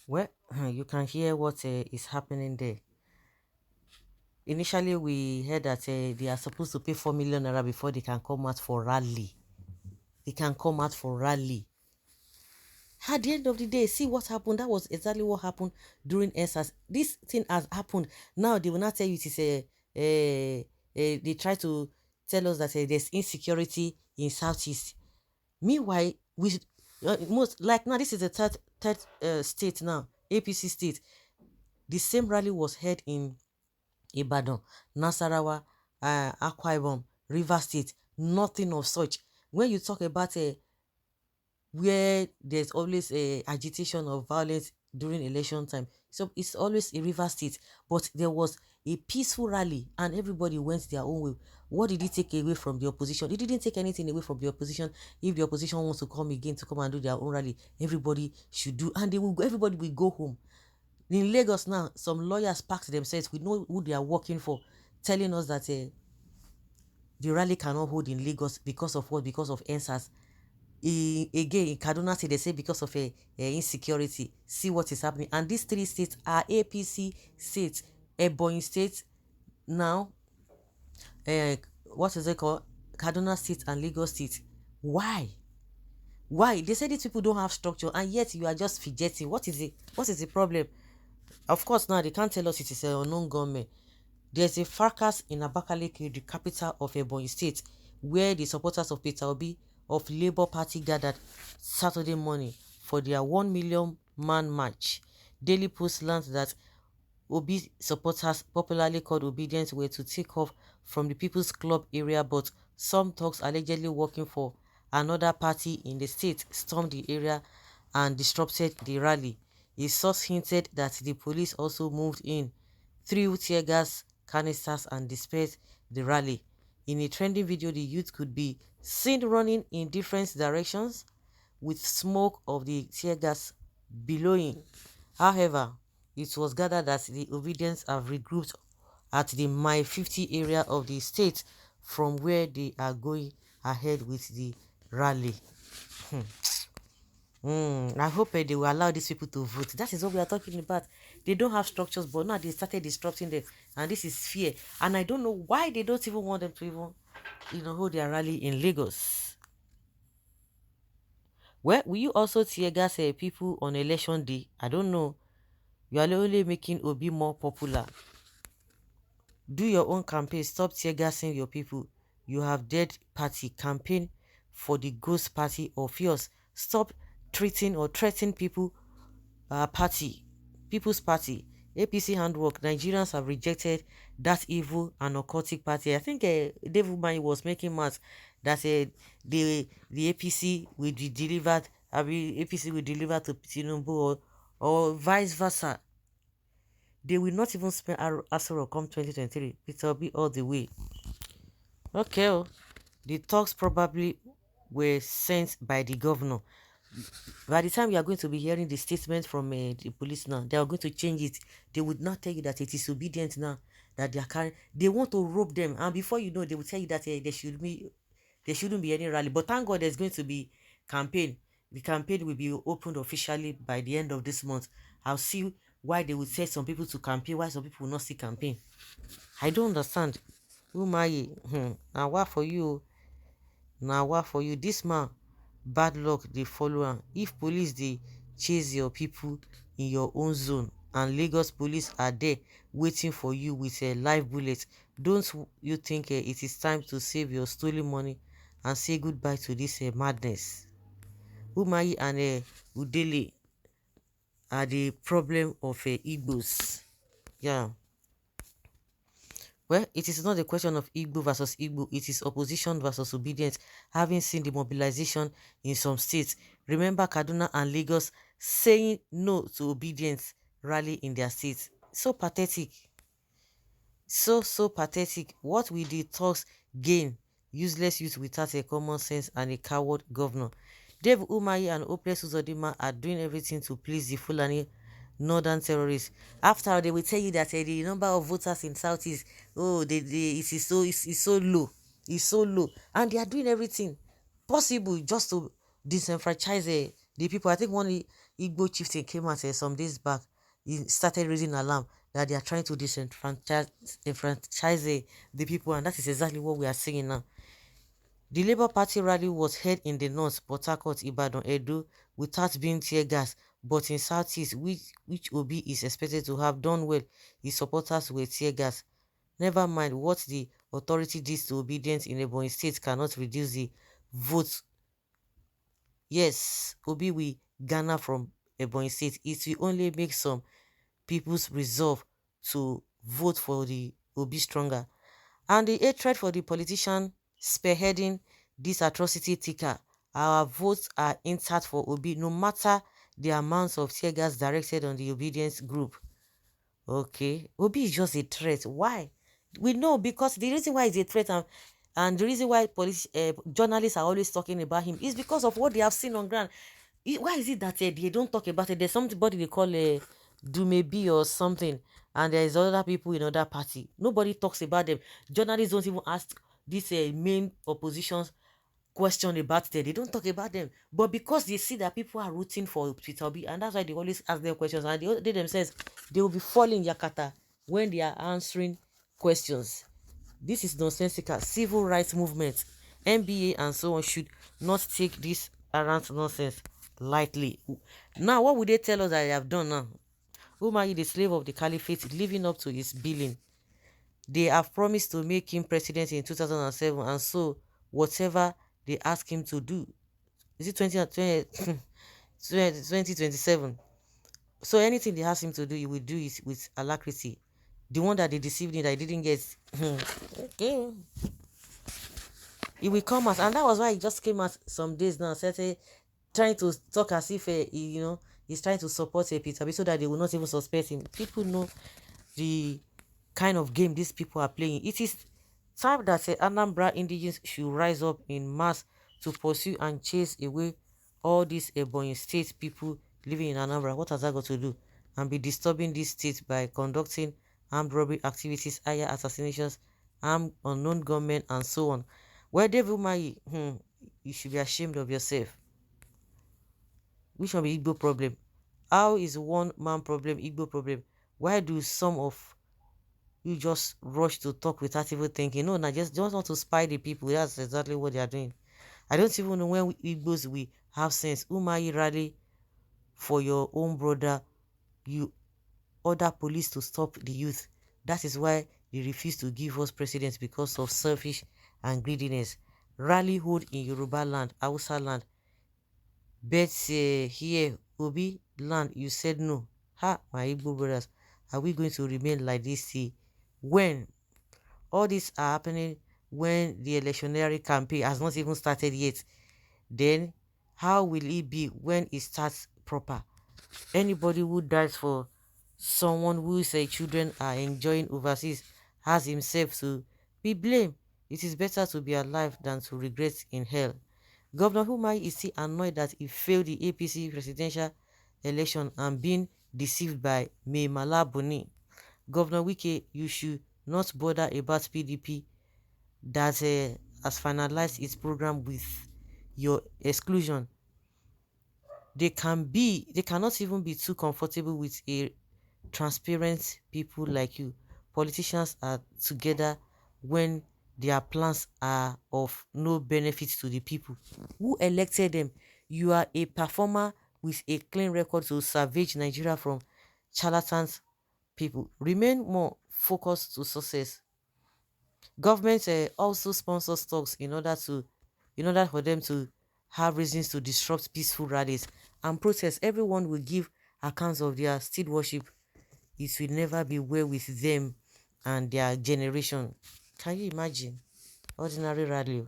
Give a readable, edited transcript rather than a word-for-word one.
Well, you can hear what is happening there. Initially, we heard that they are supposed to pay 4 million naira before they can come out for rally. They can come out for rally. At the end of the day, see what happened. That was exactly what happened during ESAS. This thing has happened. Now they will not tell you it is they try to tell us that there's insecurity in Southeast. Meanwhile, we most like now this is the third state now, APC state. The same rally was held in Ibadan, Nasarawa, Akwa Ibom, River State. Nothing of such. When you talk about where there's always a agitation of violence during election time, so it's always a River State. But there was a peaceful rally and everybody went their own way. What did it take away from the opposition? It didn't take anything away from the opposition. If the opposition wants to come again to come and do their own rally, everybody should do, and everybody will go home. In Lagos now, some lawyers packed themselves. We know who they are working for, telling us that the rally cannot hold in Lagos because of what? Because of NSAS. Again, in Kaduna State, they say because of insecurity. See what is happening. And these three states are APC states. Ebonyi State, now, what is it called? Kaduna State and Lagos State. Why? Why? They say these people don't have structure, and yet you are just fidgeting. What is it? What is the problem? Of course, now they can't tell us it is an unknown government. There's a fracas in Abakaliki, the capital of Ebonyi State, where the supporters of P0L1CE of Labour Party gathered Saturday morning for their 1 million man march. Daily Post learned that Obi supporters, popularly called Obidients, were to take off from the People's Club area, but some thugs allegedly working for another party in the state stormed the area and disrupted the rally. A source hinted that the police also moved in, threw tear gas canisters and dispersed the rally. In a trending video, the youth could be seen running in different directions with smoke of the tear gas billowing. However, it was gathered that the Obidients have regrouped at the Mile 50 area of the state from where they are going ahead with the rally. I hope they will allow these people to vote. That is what we are talking about. They don't have structures, but now they started disrupting them, and this is fear. And I don't know why they don't even want them to even, hold their rally in Lagos. Well, will you also tear gas people on election day? I don't know. You are only making Obi more popular. Do your own campaign. Stop tear gassing your people. You have dead party. Campaign for the ghost party of yours. Stop treating or threatening people's party. APC handwork. Nigerians have rejected that evil and occultic party. I think David Ebonyi was making maths that the APC will be delivered. APC will deliver to Tinubu or vice versa. They will not even spend Asoro come 2023. It will be all the way. Okay, the talks probably were sent by the governor. By the time you are going to be hearing the statement from the police now, they are going to change it. They would not tell you that it is obedient now, that they are carrying. They want to rope them, and before you know, they will tell you that there shouldn't be any rally. But thank God there's going to be campaign. The campaign will be opened officially by the end of this month. I'll see why they would say some people to campaign, why some people will not see campaign. I don't understand. Now what for you? Now what for you? This man, bad luck, they follow am. If police they chase your people in your own zone and Lagos police are there waiting for you with a live bullet, don't you think it is time to save your stolen money and say goodbye to this madness? Umahi and Udele are the problem of Igbos. Yeah. Well, it is not a question of Igbo versus Igbo. It is opposition versus obedience. Having seen the mobilization in some states, remember Kaduna and Lagos saying no to obedience rally in their states. So pathetic. So pathetic. What will the talks gain? Useless youth without a common sense and a coward governor. Dave Umahi and Oples Uzodima are doing everything to please the Fulani northern terrorists. After they will tell you that the number of voters in Southeast, it's so low. It's so low. And they are doing everything possible just to disenfranchise The people, I think one Igbo chieftain came out some days back. He started raising alarm that they are trying to disenfranchise the people, and that is exactly what we are seeing now. The Labour Party rally was held in the north, Port Harcourt, Ibadan, Edo, without being tear gas, but in southeast, which Obi is expected to have done well, his supporters were tear gas. Never mind what the authority did to Obidients in Ebonyi State cannot reduce the vote. Yes, Obi will garner from Ebonyi State. It will only make some people's resolve to vote for the Obi stronger. And the hatred for the politician spearheading this atrocity ticker. Our votes are intact for Obi, no matter the amounts of tear gas directed on the Obedience group. Okay, Obi is just a threat. Why? We know, because the reason why he's a threat, and the reason why journalists are always talking about him is because of what they have seen on ground. Why is it that they don't talk about it? There's somebody they call Dumebi or something, and there's other people in other party. Nobody talks about them. Journalists don't even ask these main oppositions question about them. They don't talk about them. But because they see that people are rooting for Peter Obi, and that's why they always ask them questions, and they themselves, they will be falling yakata when they are answering questions. This is nonsensical. Civil rights movement, NBA, and so on should not take this arrant nonsense lightly. Now, what would they tell us that they have done now? Umahi, the slave of the caliphate, living up to his billing. They have promised to make him president in 2007, and so whatever they ask him to do, is it 2027? So anything they ask him to do, he will do it with alacrity. The one that they deceived him that he didn't get, okay, he will come out. And that was why he just came out some days now, said, trying to talk as if he's trying to support Peter Obi so that they will not even suspect him. People know the kind of game these people are playing. It is time that Anambra indigenes should rise up in mass to pursue and chase away all these Ebonyi state people living in Anambra. What has that got to do? And be disturbing this state by conducting armed robbery activities, higher assassinations, armed unknown gunmen, and so on. Well, David Umahi, you should be ashamed of yourself. Which one be Igbo problem? How is one man problem Igbo problem? Why do some of you just rush to talk without even thinking? No, I just want to spy the people. That's exactly what they are doing. I don't even know when Igbos will have sense. Umahi rally for your own brother. You order police to stop the youth. That is why they refuse to give us presidents, because of selfish and greediness. Rally hold in Yoruba land, Hausa land. Bet here, Obi land, you said no. Ha, my Igbo brothers, are we going to remain like this? See, when all this are happening, when the electionary campaign has not even started yet, then how will it be when it starts proper? Anybody who dies for someone who say children are enjoying overseas has himself to be blamed. It is better to be alive than to regret in hell. Governor Umahi is still annoyed that he failed the APC presidential election and being deceived by Mai Mala Buni. Governor Wike, you should not bother about PDP that has finalized its program with your exclusion. They cannot even be too comfortable with a transparent people like you. Politicians are together when their plans are of no benefit to the people. Who elected them? You are a performer with a clean record to salvage Nigeria from charlatans people. Remain more focused to success. Government also sponsors talks in order for them to have reasons to disrupt peaceful rallies and protests. Everyone will give accounts of their steed worship. It will never be well with them and their generation. Can you imagine? Ordinary rally.